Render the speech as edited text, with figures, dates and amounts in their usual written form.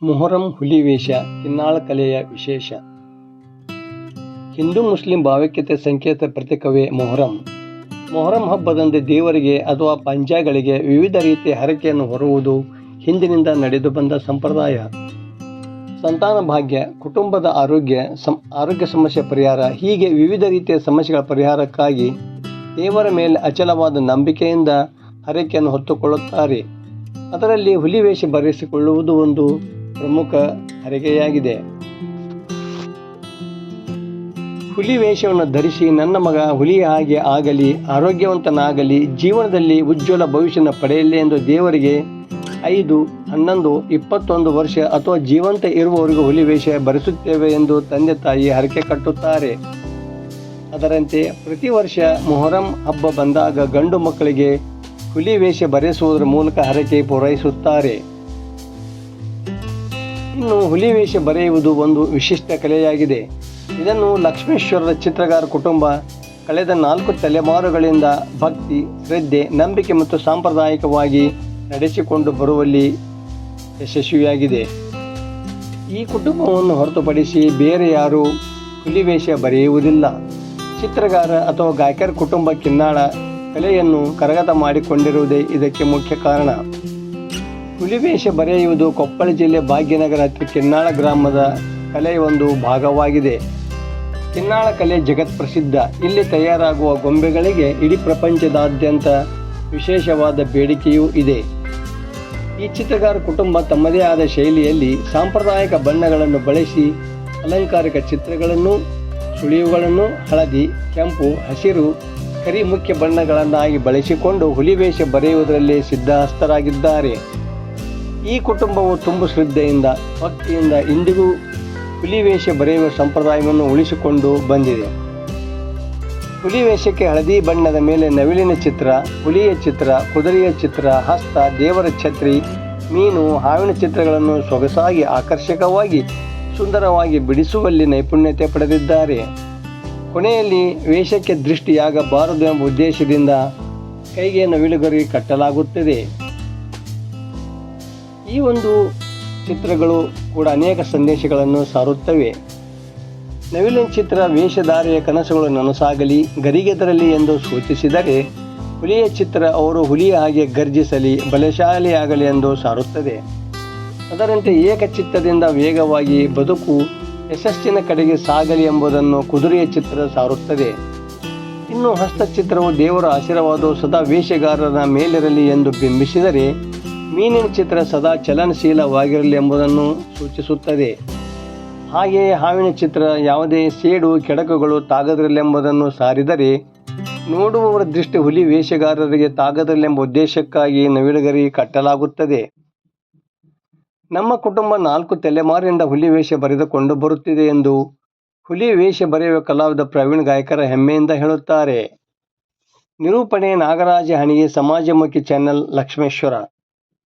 ಮೊಹರಂ ಹುಲಿವೇಷ ಕಿನ್ನಾಳ ಕಲೆಯ ವಿಶೇಷ. ಹಿಂದೂ ಮುಸ್ಲಿಂ ಭಾವೈಕ್ಯತೆ ಸಂಕೇತ ಪ್ರತೀಕವೇ ಮೊಹರಂ. ಮೊಹರಂ ಹಬ್ಬದಂದು ದೇವರಿಗೆ ಅಥವಾ ಪಂಜಾಗಳಿಗೆ ವಿವಿಧ ರೀತಿಯ ಹರಕೆಯನ್ನು ಹೊರುವುದು ಹಿಂದಿನಿಂದ ನಡೆದು ಬಂದ ಸಂಪ್ರದಾಯ. ಸಂತಾನ ಭಾಗ್ಯ, ಕುಟುಂಬದ ಆರೋಗ್ಯ ಸಮಸ್ಯೆ ಪರಿಹಾರ, ಹೀಗೆ ವಿವಿಧ ರೀತಿಯ ಸಮಸ್ಯೆಗಳ ಪರಿಹಾರಕ್ಕಾಗಿ ದೇವರ ಮೇಲೆ ಅಚಲವಾದ ನಂಬಿಕೆಯಿಂದ ಹರಕೆಯನ್ನು ಹೊತ್ತುಕೊಳ್ಳುತ್ತಾರೆ. ಅದರಲ್ಲಿ ಹುಲಿವೇಷ ಬರೆಸಿಕೊಳ್ಳುವುದು ಒಂದು ಪ್ರಮುಖ ಹರಕೆಯಾಗಿದೆ. ಹುಲಿ ವೇಷವನ್ನು ಧರಿಸಿ ನನ್ನ ಮಗ ಹುಲಿಯ ಹಾಗೆ ಆಗಲಿ, ಆರೋಗ್ಯವಂತನಾಗಲಿ, ಜೀವನದಲ್ಲಿ ಉಜ್ವಲ ಭವಿಷ್ಯನ ಪಡೆಯಲಿ ಎಂದು ದೇವರಿಗೆ 5, 11, 21 ವರ್ಷ ಅಥವಾ ಜೀವಂತ ಇರುವವರೆಗೂ ಹುಲಿವೇಷ ಬರೆಸುತ್ತೇವೆ ಎಂದು ತಂದೆ ತಾಯಿ ಹರಕೆ ಕಟ್ಟುತ್ತಾರೆ. ಅದರಂತೆ ಪ್ರತಿ ವರ್ಷ ಮೊಹರಂ ಹಬ್ಬ ಬಂದಾಗ ಗಂಡು ಮಕ್ಕಳಿಗೆ ಹುಲಿವೇಷ ಬರೆಸುವುದರ ಮೂಲಕ ಹರಕೆ ಪೂರೈಸುತ್ತಾರೆ. ಇನ್ನು ಹುಲಿವೇಷ ಬರೆಯುವುದು ಒಂದು ವಿಶಿಷ್ಟ ಕಲೆಯಾಗಿದೆ. ಇದನ್ನು ಲಕ್ಷ್ಮೇಶ್ವರದ ಚಿತ್ರಗಾರ ಕುಟುಂಬ ಕಳೆದ 4 ತಲೆಮಾರುಗಳಿಂದ ಭಕ್ತಿ, ಶ್ರದ್ಧೆ, ನಂಬಿಕೆ ಮತ್ತು ಸಾಂಪ್ರದಾಯಿಕವಾಗಿ ನಡೆಸಿಕೊಂಡು ಬರುವಲ್ಲಿ ಯಶಸ್ವಿಯಾಗಿದೆ. ಈ ಕುಟುಂಬವನ್ನು ಹೊರತುಪಡಿಸಿ ಬೇರೆ ಯಾರೂ ಹುಲಿವೇಷ ಬರೆಯುವುದಿಲ್ಲ. ಚಿತ್ರಗಾರ ಅಥವಾ ಗಾಯಕರ ಕುಟುಂಬ ಕಿನ್ನಾಳ ಕಲೆಯನ್ನು ಕರಗತ ಮಾಡಿಕೊಂಡಿರುವುದೇ ಇದಕ್ಕೆ ಮುಖ್ಯ ಕಾರಣ. ಹುಲಿವೇಷ ಬರೆಯುವುದು ಕೊಪ್ಪಳ ಜಿಲ್ಲೆ ಭಾಗ್ಯನಗರ ಹತ್ತಿರ ಕಿನ್ನಾಳ ಗ್ರಾಮದ ಕಲೆಯ ಒಂದು ಭಾಗವಾಗಿದೆ. ಕಿನ್ನಾಳ ಕಲೆ ಜಗತ್ ಪ್ರಸಿದ್ಧ. ಇಲ್ಲಿ ತಯಾರಾಗುವ ಗೊಂಬೆಗಳಿಗೆ ಇಡೀ ಪ್ರಪಂಚದಾದ್ಯಂತ ವಿಶೇಷವಾದ ಬೇಡಿಕೆಯೂ ಇದೆ. ಈ ಚಿತ್ರಗಾರ ಕುಟುಂಬ ತಮ್ಮದೇ ಆದ ಶೈಲಿಯಲ್ಲಿ ಸಾಂಪ್ರದಾಯಿಕ ಬಣ್ಣಗಳನ್ನು ಬಳಸಿ ಅಲಂಕಾರಿಕ ಚಿತ್ರಗಳನ್ನು, ಸುಳಿವುಗಳನ್ನು ಹಳದಿ, ಕೆಂಪು, ಹಸಿರು, ಕರಿ ಮುಖ್ಯ ಬಣ್ಣಗಳನ್ನಾಗಿ ಬಳಸಿಕೊಂಡು ಹುಲಿವೇಷ ಬರೆಯುವುದರಲ್ಲಿ ಸಿದ್ಧಹಸ್ತರಾಗಿದ್ದಾರೆ. ಈ ಕುಟುಂಬವು ತುಂಬು ಶ್ರದ್ಧೆಯಿಂದ, ಭಕ್ತಿಯಿಂದ ಇಂದಿಗೂ ಹುಲಿವೇಷ ಬರೆಯುವ ಸಂಪ್ರದಾಯವನ್ನು ಉಳಿಸಿಕೊಂಡು ಬಂದಿದೆ. ಹುಲಿವೇಷಕ್ಕೆ ಹಳದಿ ಬಣ್ಣದ ಮೇಲೆ ನವಿಲಿನ ಚಿತ್ರ, ಹುಲಿಯ ಚಿತ್ರ, ಕುದುರೆಯ ಚಿತ್ರ, ಹಸ್ತ, ದೇವರ ಛತ್ರಿ, ಮೀನು, ಹಾವಿನ ಚಿತ್ರಗಳನ್ನು ಸೊಗಸಾಗಿ, ಆಕರ್ಷಕವಾಗಿ, ಸುಂದರವಾಗಿ ಬಿಡಿಸುವಲ್ಲಿ ನೈಪುಣ್ಯತೆ ಪಡೆದಿದ್ದಾರೆ. ಕೊನೆಯಲ್ಲಿ ವೇಷಕ್ಕೆ ದೃಷ್ಟಿಯಾಗಬಾರದು ಎಂಬ ಉದ್ದೇಶದಿಂದ ಕೈಗೆ ನವಿಲುಗರಿ ಕಟ್ಟಲಾಗುತ್ತದೆ. ಈ ಒಂದು ಚಿತ್ರಗಳು ಕೂಡ ಅನೇಕ ಸಂದೇಶಗಳನ್ನು ಸಾರುತ್ತವೆ. ನವಿಲಿನ ಚಿತ್ರ ವೇಷಧಾರಿಯ ಕನಸುಗಳು ನನಸಾಗಲಿ, ಗರಿಗೆದರಲಿ ಎಂದು ಸೂಚಿಸಿದರೆ, ಹುಲಿಯ ಚಿತ್ರ ಅವರು ಹುಲಿಯ ಹಾಗೆ ಗರ್ಜಿಸಲಿ, ಬಲಶಾಲಿಯಾಗಲಿ ಎಂದು ಸಾರುತ್ತದೆ. ಅದರಂತೆ ಏಕಚಿತ್ತದಿಂದ ವೇಗವಾಗಿ ಬದುಕು ಯಶಸ್ಸಿನ ಕಡೆಗೆ ಸಾಗಲಿ ಎಂಬುದನ್ನು ಕುದುರೆಯ ಚಿತ್ರ ಸಾರುತ್ತದೆ. ಇನ್ನು ಹಸ್ತಚಿತ್ರವು ದೇವರ ಆಶೀರ್ವಾದವು ಸದಾ ವೇಷಗಾರರ ಮೇಲಿರಲಿ ಎಂದು ಬಿಂಬಿಸಿದರೆ, ಮೀನಿನ ಚಿತ್ರ ಸದಾ ಚಲನಶೀಲವಾಗಿರಲಿ ಎಂಬುದನ್ನು ಸೂಚಿಸುತ್ತದೆ. ಹಾಗೆಯೇ ಹಾವಿನ ಚಿತ್ರ ಯಾವುದೇ ಸೇಡು, ಕೆಡಕುಗಳು ತಾಗದಿರಲೆಂಬುದನ್ನು ಸಾರಿದರೆ, ನೋಡುವವರ ದೃಷ್ಟಿ ಹುಲಿ ವೇಷಗಾರರಿಗೆ ತಾಗದಿರಲೆಂಬ ಉದ್ದೇಶಕ್ಕಾಗಿ ನವಿಲುಗರಿ ಕಟ್ಟಲಾಗುತ್ತದೆ. ನಮ್ಮ ಕುಟುಂಬ 4 ತಲೆಮಾರಿನಿಂದ ಹುಲಿವೇಷ ಬರೆದುಕೊಂಡು ಬರುತ್ತಿದೆ ಎಂದು ಹುಲಿ ವೇಷ ಬರೆಯುವ ಕಲಾವಿದ ಪ್ರವೀಣ್ ಗಾಯಕರ ಹೆಮ್ಮೆಯಿಂದ ಹೇಳುತ್ತಾರೆ. ನಿರೂಪಣೆ ನಾಗರಾಜ ಹಣಿಗೆ, ಸಮಾಜಮುಖಿ ಚಾನೆಲ್, ಲಕ್ಷ್ಮೇಶ್ವರ.